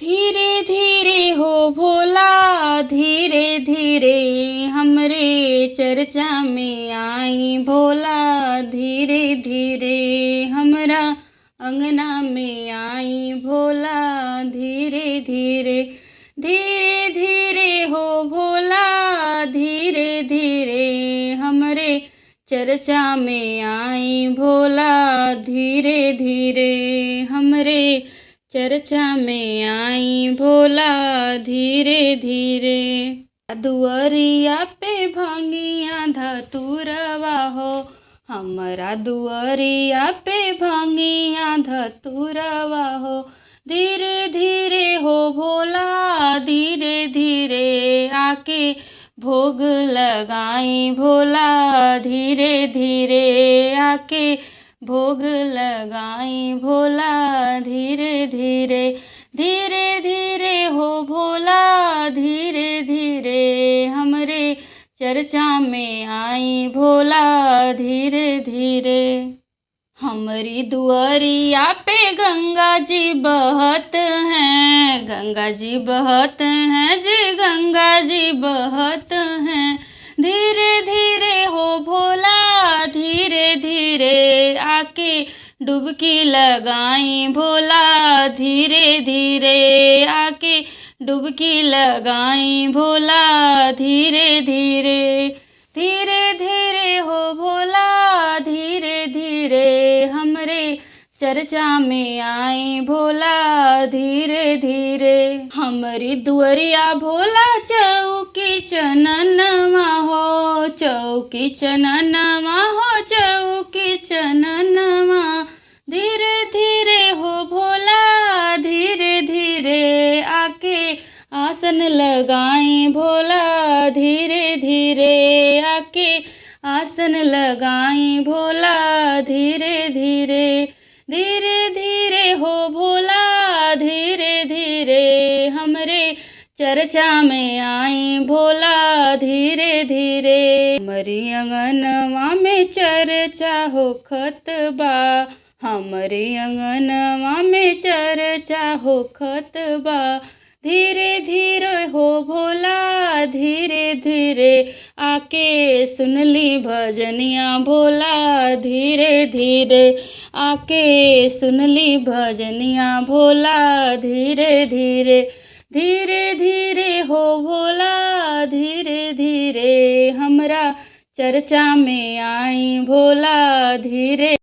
धीरे धीरे हो भोला, धीरे धीरे हमरे चर्चा में आई भोला। धीरे धीरे हमरा अंगना में आई भोला। धीरे धीरे धीरे धीरे हो भोला, धीरे धीरे हमरे चर्चा में आई भोला। धीरे धीरे हमरे चर्चा में आई भोला। धीरे धीरे दुअरिया पे भांगिया धतुरवा हो, हमरा दुअरिया पे भांगिया धतुरवा हो। धीरे धीरे हो भोला, धीरे धीरे आके भोग लगाई भोला। धीरे धीरे आके भोग लगाई भोला। धीरे धीरे धीरे धीरे हो भोला, धीरे धीरे हमरे चर्चा में आई भोला। धीरे धीरे हमारी दुआरिया पे गंगा जी बहत हैं, गंगा जी बहत हैं जी, गंगा जी बहत हैं। धीरे धीरे हो भोला, धीरे धीरे आके डुबकी लगाई भोला। धीरे धीरे आके डुबकी लगाई भोला। धीरे धीरे धीरे धीरे हो भोला, धीरे धीरे हमरे चर्चा में आई भोला। धीरे धीरे हमारी दुअरिया भोला चौकी चननवा हो, चौकी चननवा हो, चौकी चननवा। धीरे धीरे हो भोला, धीरे धीरे आके आसन लगाई भोला। धीरे धीरे आके आसन लगाई भोला। धीरे धीरे धीरे धीरे हो भोला, धीरे धीरे हमरे चर्चा में आई भोला। धीरे धीरे हमारी अंगनवा में चर्चा होखत बा, हमारे अंगनवा में चर्चा होखत बा। धीरे धीरे हो भोला, धीरे धीरे आके सुनली भजनिया भोला। धीरे धीरे आके सुनली भजनिया भोला। धीरे धीरे धीरे धीरे हो भोला, धीरे धीरे हमरा चर्चा में आई भोला। धीरे